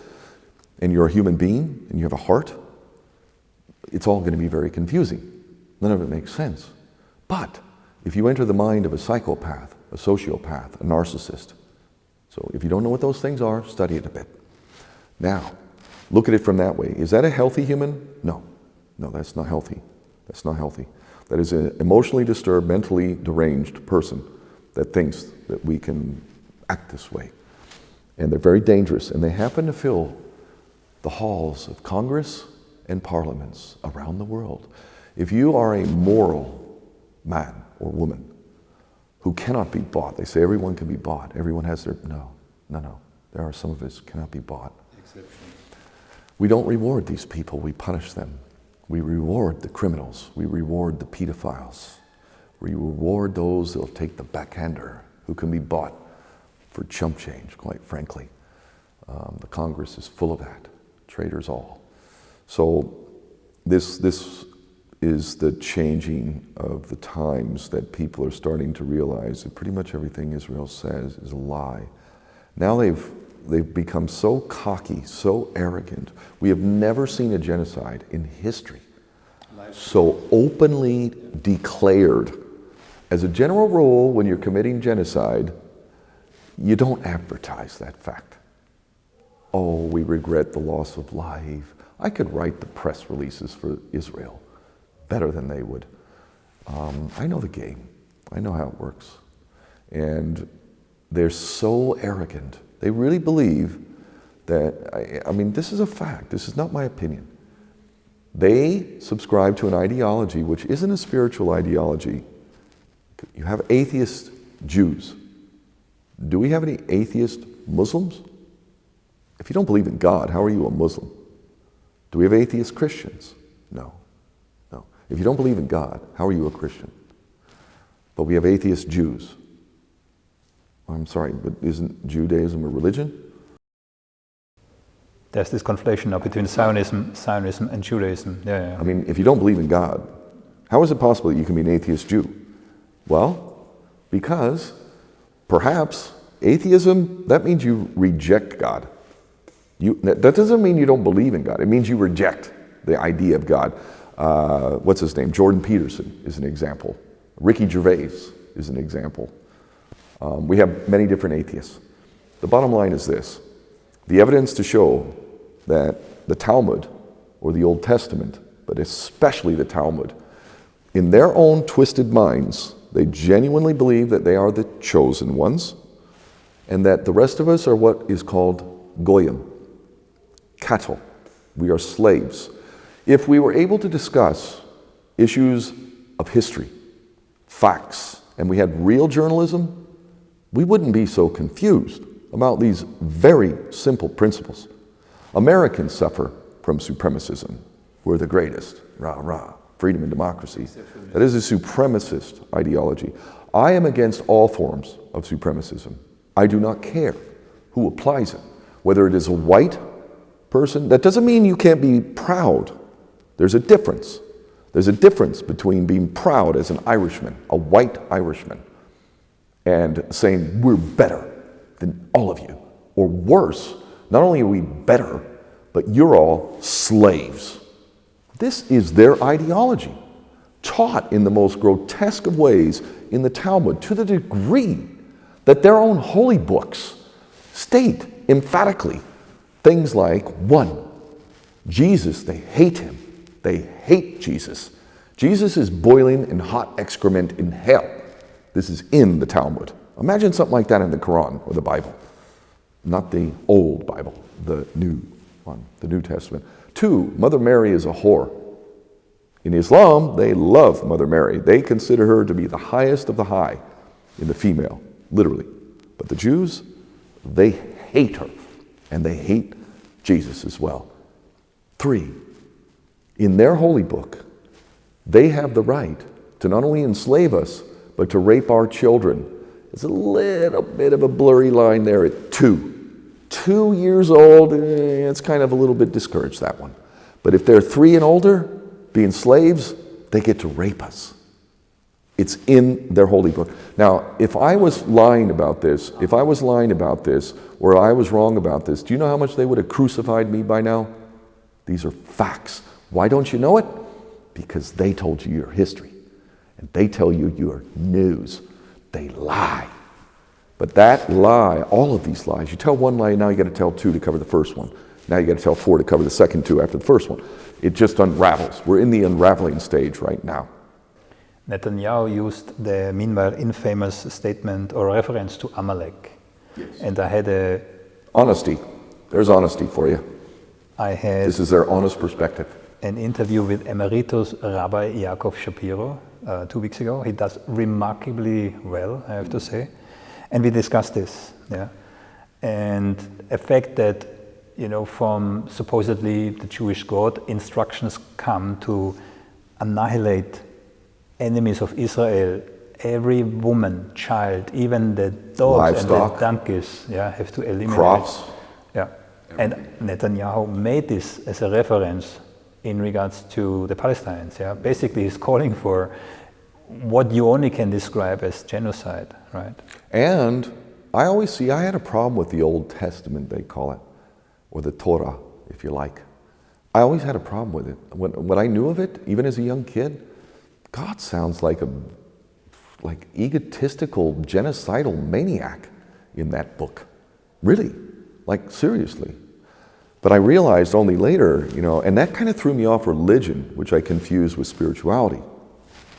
and you're a human being and you have a heart, it's all going to be very confusing. None of it makes sense. But if you enter the mind of a psychopath, a sociopath, a narcissist, so if you don't know what those things are, study it a bit. Now, look at it from that way. Is that a healthy human? No. No, that's not healthy. That's not healthy. That is an emotionally disturbed, mentally deranged person that thinks that we can act this way. And they're very dangerous, and they happen to fill the halls of Congress and parliaments around the world. If you are a moral man or woman who cannot be bought, they say everyone can be bought, everyone has their, no. There are some of us cannot be bought.
Exception.
We don't reward these people, we punish them. We reward the criminals, we reward the pedophiles. We reward those that'll take the backhander who can be bought for chump change, quite frankly. The Congress is full of that, traitors all. So this is the changing of the times that people are starting to realize that pretty much everything Israel says is a lie. Now they've become so cocky, so arrogant. We have never seen a genocide in history so openly declared. As a general rule, when you're committing genocide, you don't advertise that fact. Oh, we regret the loss of life. I could write the press releases for Israel better than they would. I know the game. I know how it works. And they're so arrogant. They really believe that, I mean, this is a fact. This is not my opinion. They subscribe to an ideology which isn't a spiritual ideology. You have atheist Jews. Do we have any atheist Muslims? If you don't believe in God, how are you a Muslim? Do we have atheist Christians? No. If you don't believe in God, how are you a Christian? But we have atheist Jews. I'm sorry, but isn't Judaism a religion?
There's this conflation now between Zionism and Judaism. Yeah.
I mean, if you don't believe in God, how is it possible that you can be an atheist Jew? Well, because perhaps atheism, that means you reject God. That doesn't mean you don't believe in God. It means you reject the idea of God. What's his name? Jordan Peterson is an example. Ricky Gervais is an example. We have many different atheists. The bottom line is this. The evidence to show that the Talmud, or the Old Testament, but especially the Talmud, in their own twisted minds, they genuinely believe that they are the chosen ones, and that the rest of us are what is called goyim, cattle. We are slaves. If we were able to discuss issues of history, facts, and we had real journalism, we wouldn't be so confused about these very simple principles. Americans suffer from supremacism. We're the greatest. Rah, rah. Freedom and democracy. That is a supremacist ideology. I am against all forms of supremacism. I do not care who applies it. Whether it is a white person, that doesn't mean you can't be proud. There's a difference. There's a difference between being proud as an Irishman, a white Irishman, and saying we're better than all of you. Or worse, not only are we better, but you're all slaves. This is their ideology, taught in the most grotesque of ways in the Talmud, to the degree that their own holy books state emphatically things like, 1, Jesus, they hate him. They hate Jesus. Jesus is boiling in hot excrement in hell. This is in the Talmud. Imagine something like that in the Quran or the Bible. Not the old Bible, the new one, the New Testament. 2, Mother Mary is a whore. In Islam, they love Mother Mary. They consider her to be the highest of the high in the female, literally. But the Jews, they hate her, and they hate Jesus as well. 3, in their holy book, they have the right to not only enslave us, but to rape our children There's a little bit of a blurry line there at 2. 2 years old, it's kind of a little bit discouraged, that one. But if they're 3 and older, being slaves, they get to rape us. It's in their holy book. Now, if I was lying about this, or I was wrong about this, do you know how much they would have crucified me by now? These are facts. Why don't you know it? Because they told you your history. And they tell you your news. They lie. But that lie, all of these lies, you tell one lie, now you got to tell 2 to cover the first one. Now you got to tell 4 to cover the second 2 after the first one. It just unravels. We're in the unraveling stage right now.
Netanyahu used the meanwhile infamous statement or reference to Amalek.
Yes.
And I had
honesty. There's honesty for you. This is their honest perspective.
An interview with Emeritus Rabbi Yaakov Shapiro 2 weeks ago. He does remarkably well, I have to say. And we discussed this, yeah. And a fact that, from supposedly the Jewish God, instructions come to annihilate enemies of Israel. Every woman, child, even the dogs
livestock,
and the donkeys, have to eliminate.
Crops.
Yeah. And Netanyahu made this as a reference in regards to the Palestinians. Yeah. Basically, he's calling for what you only can describe as genocide, right?
And I had a problem with the Old Testament, they call it, or the Torah, if you like. I always had a problem with it. When I knew of it, even as a young kid, God sounds like egotistical, genocidal maniac in that book. Really, seriously. But I realized only later, and that kind of threw me off religion, which I confused with spirituality.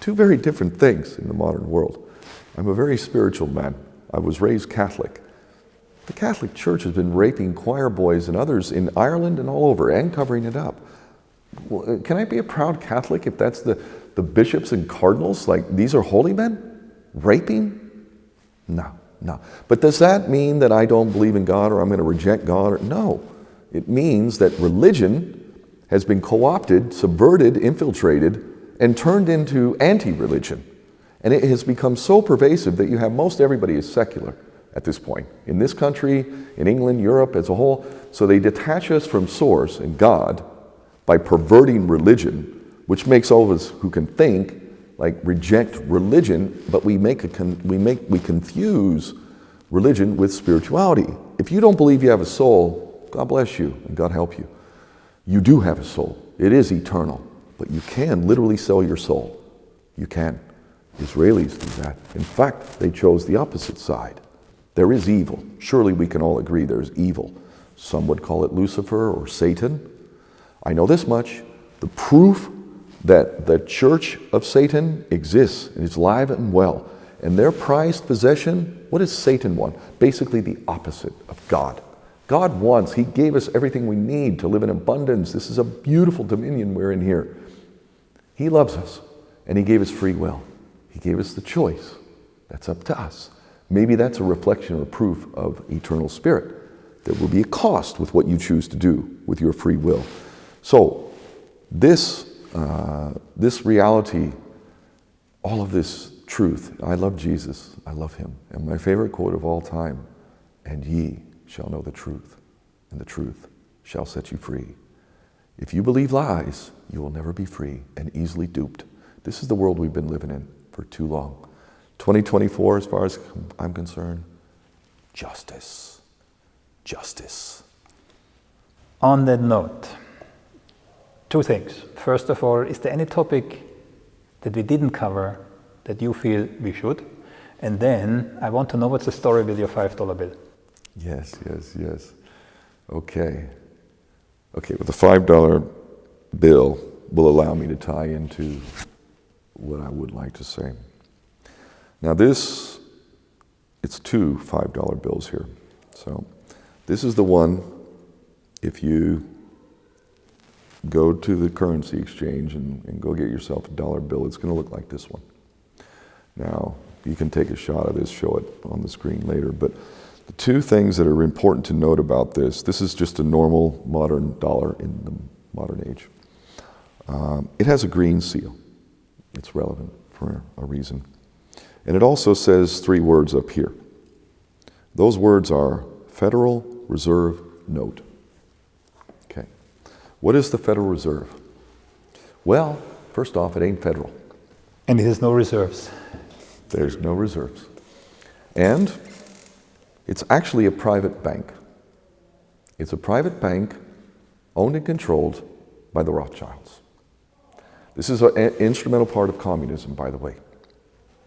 2 very different things in the modern world. I'm a very spiritual man. I was raised Catholic. The Catholic Church has been raping choir boys and others in Ireland and all over, and covering it up. Well, can I be a proud Catholic if that's the bishops and cardinals? These are holy men? Raping? No. But does that mean that I don't believe in God or I'm going to reject God? No. It means that religion has been co-opted, subverted, infiltrated, and turned into anti-religion. And it has become so pervasive that you have most everybody is secular at this point. In this country, in England, Europe as a whole. So they detach us from source and God by perverting religion, which makes all of us who can think reject religion, but we confuse religion with spirituality. If you don't believe you have a soul, God bless you and God help you. You do have a soul. It is eternal. But you can literally sell your soul. You can. Israelis do that. In fact, they chose the opposite side. There is evil. Surely we can all agree there's evil. Some would call it Lucifer or Satan. I know this much. The proof that the church of Satan exists and is alive and well, and their prized possession, what does Satan want? Basically the opposite of God. God wants, He gave us everything we need to live in abundance. This is a beautiful dominion we're in here. He loves us, and He gave us free will. He gave us the choice. That's up to us. Maybe that's a reflection or proof of eternal spirit. There will be a cost with what you choose to do with your free will. So, this reality, all of this truth, I love Jesus, I love Him. And my favorite quote of all time, and ye shall know the truth, and the truth shall set you free. If you believe lies, you will never be free and easily duped. This is the world we've been living in for too long. 2024, as far as I'm concerned, justice. Justice.
On that note, 2 things. First of all, is there any topic that we didn't cover that you feel we should? And then I want to know what's the story with your $5 bill.
Yes. Okay, with the $5 bill will allow me to tie into what I would like to say. Now it's 2 $5 bills here. So this is the one, if you go to the currency exchange and go get yourself a dollar bill, it's going to look like this one. Now, you can take a shot of this, show it on the screen later, but the 2 things that are important to note about this is just a normal modern dollar in the modern age. It has a green seal. It's relevant for a reason. And it also says 3 words up here. Those words are Federal Reserve Note. Okay. What is the Federal Reserve? Well, first off, it ain't federal.
And it has no reserves.
There's no reserves. And it's actually a private bank. It's a private bank owned and controlled by the Rothschilds. This is an instrumental part of communism, by the way.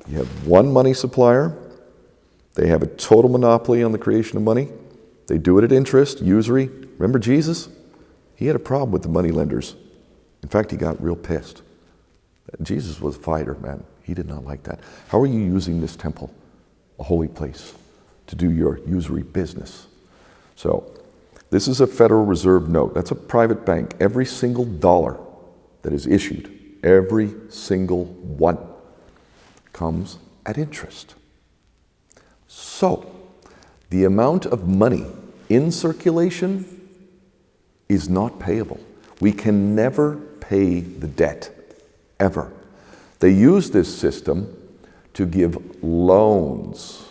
You have one money supplier. They have a total monopoly on the creation of money. They do it at interest, usury. Remember Jesus? He had a problem with the money lenders. In fact, he got real pissed. Jesus was a fighter, man. He did not like that. How are you using this temple, a holy place, to do your usury business? So, this is a Federal Reserve note. That's a private bank. Every single dollar that is issued, every single one, comes at interest. So, the amount of money in circulation is not payable. We can never pay the debt, ever. They use this system to give loans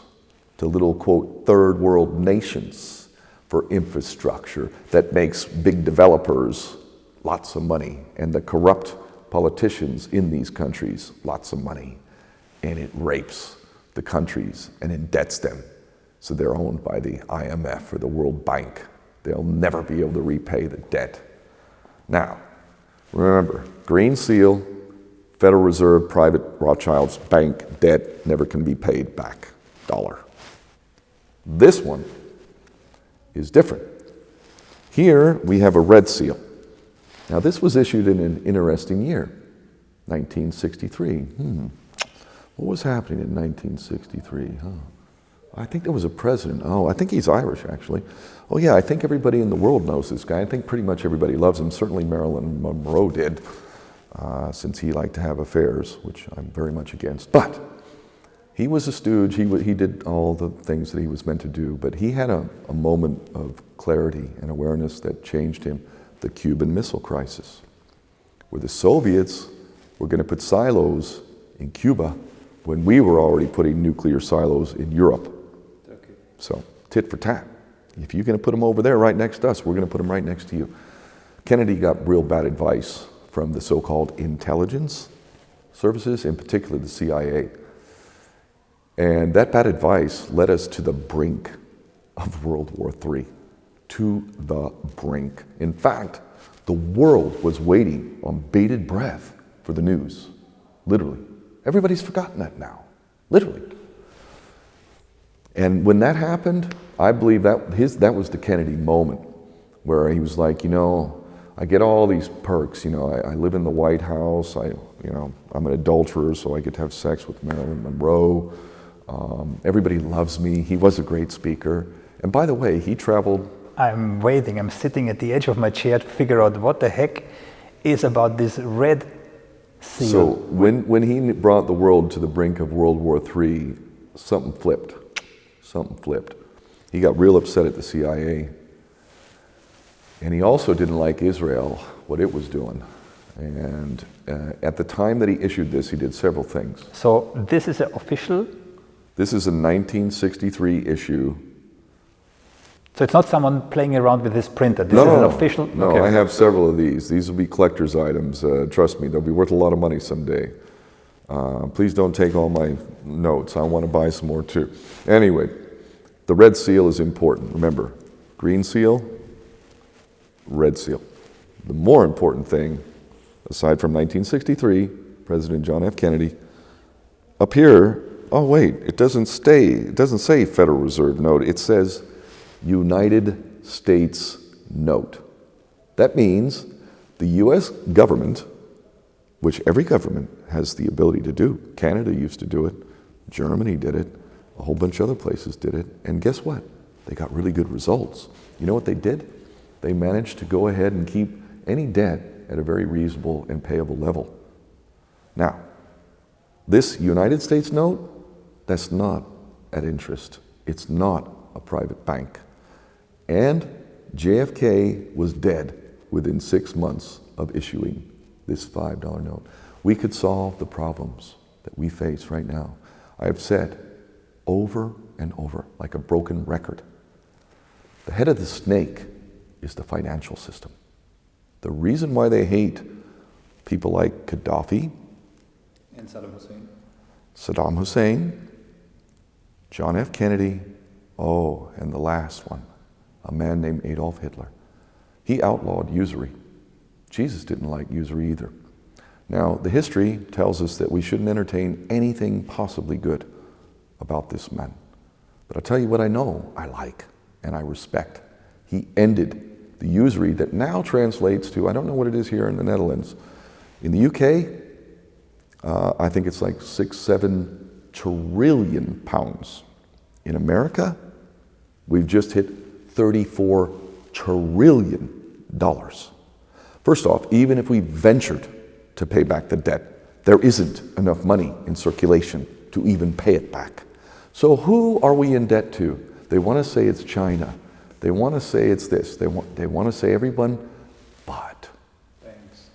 to little, quote, third world nations for infrastructure that makes big developers lots of money, and the corrupt politicians in these countries lots of money, and it rapes the countries and indebts them so they're owned by the IMF or the World Bank. They'll never be able to repay the debt. Now, remember, green seal, Federal Reserve, private Rothschilds, bank, debt, never can be paid back, dollar. This one is different. Here we have a red seal. Now this was issued in an interesting year, 1963. What was happening in 1963? I think there was a president. I think he's Irish, actually. Oh yeah, I think everybody in the world knows this guy. I think pretty much everybody loves him. Certainly Marilyn Monroe did, since he liked to have affairs, which I'm very much against. But he was a stooge. He did all the things that he was meant to do, but he had a moment of clarity and awareness that changed him. The Cuban Missile Crisis, where the Soviets were going to put silos in Cuba when we were already putting nuclear silos in Europe. Okay. So, tit for tat. If you're going to put them over there right next to us, we're going to put them right next to you. Kennedy got real bad advice from the so-called intelligence services, in particular the CIA. And that bad advice led us to the brink of World War III. To the brink. In fact, the world was waiting on bated breath for the news. Literally. Everybody's forgotten that now. Literally. And when that happened, I believe that was the Kennedy moment, where he was like, I get all these perks. I live in the White House. I'm an adulterer, so I get to have sex with Marilyn Monroe. Everybody loves me. He was a great speaker. And by the way, he traveled.
I'm waiting. I'm sitting at the edge of my chair to figure out what the heck is about this red seal.
So when he brought the world to the brink of World War III, something flipped. Something flipped. He got real upset at the CIA. And he also didn't like Israel, what it was doing. And at the time that he issued this, he did several things.
So this is an official?
This is a 1963 issue.
So it's not someone playing around with this printer. This is an official.
No, okay. I have several of these. These will be collector's items. Trust me, they'll be worth a lot of money someday. Please don't take all my notes. I want to buy some more too. Anyway, the red seal is important. Remember, green seal, red seal. The more important thing, aside from 1963, President John F. Kennedy, up here, oh wait, it doesn't say Federal Reserve note. It says United States note. That means the U.S. government, which every government has the ability to do. Canada used to do it. Germany did it. A whole bunch of other places did it. And guess what? They got really good results. You know what they did? They managed to go ahead and keep any debt at a very reasonable and payable level. Now, this United States note, that's not at interest. It's not a private bank. And JFK was dead within 6 months of issuing this $5 note. We could solve the problems that we face right now. I have said over and over, like a broken record, the head of the snake is the financial system. The reason why they hate people like Gaddafi,
And
Saddam Hussein, John F. Kennedy, and the last one, a man named Adolf Hitler. He outlawed usury. Jesus didn't like usury either. Now, the history tells us that we shouldn't entertain anything possibly good about this man. But I'll tell you what I know I like and I respect. He ended the usury that now translates to, I don't know what it is here in the Netherlands. In the UK, I think it's like 6-7 trillion pounds. In America, we've just hit $34 trillion. First off, even if we ventured to pay back the debt, there isn't enough money in circulation to even pay it back. So who are we in debt to? They want to say it's China. They want to say it's this. They want to say everyone, but
Thanks.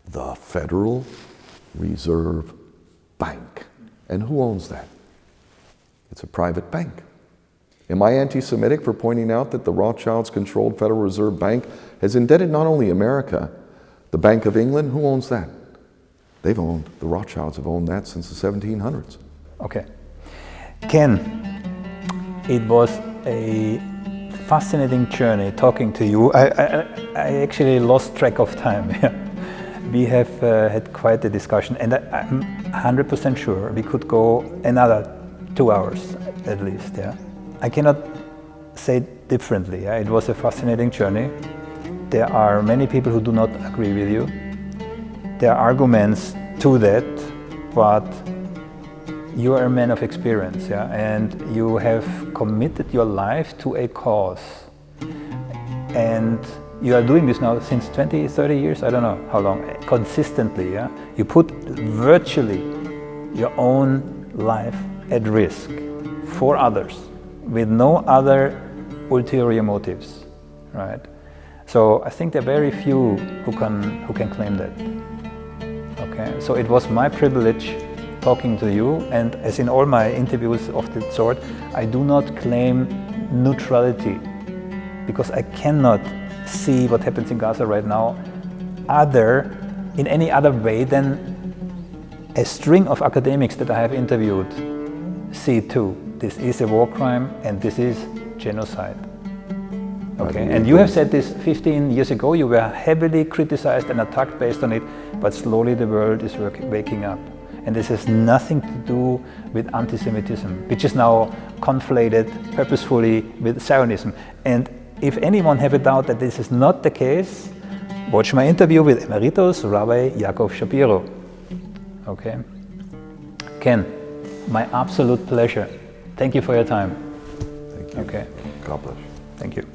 the Federal Reserve Bank. And who owns that? It's a private bank. Am I anti-Semitic for pointing out that the Rothschilds-controlled Federal Reserve Bank has indebted not only America, the Bank of England? Who owns that? The Rothschilds have owned that since the 1700s.
Okay. Ken, it was a fascinating journey talking to you. I actually lost track of time. We have had quite a discussion, and I'm 100% sure we could go another 2 hours at least. Yeah, I cannot say it differently. Yeah? It was a fascinating journey. There are many people who do not agree with you. There are arguments to that, but you are a man of experience, yeah? And you have committed your life to a cause. And you are doing this now since 20, 30 years, I don't know how long, consistently. Yeah? You put virtually your own life at risk for others with no other ulterior motives, right? So I think there are very few who can claim that. Okay, so it was my privilege talking to you, and as in all my interviews of that sort, I do not claim neutrality because I cannot see what happens in Gaza right now in any other way than a string of academics that I have interviewed see too. This is a war crime and this is genocide. Okay, and you have said this 15 years ago. You were heavily criticized and attacked based on it, but slowly the world is waking up. And this has nothing to do with anti-Semitism, which is now conflated purposefully with Zionism. And if anyone have a doubt that this is not the case, watch my interview with Emeritus Rabbi Yaakov Shapiro. Okay? Ken, my absolute pleasure. Thank you for your time.
Thank you.
Okay.
God bless.
Thank you.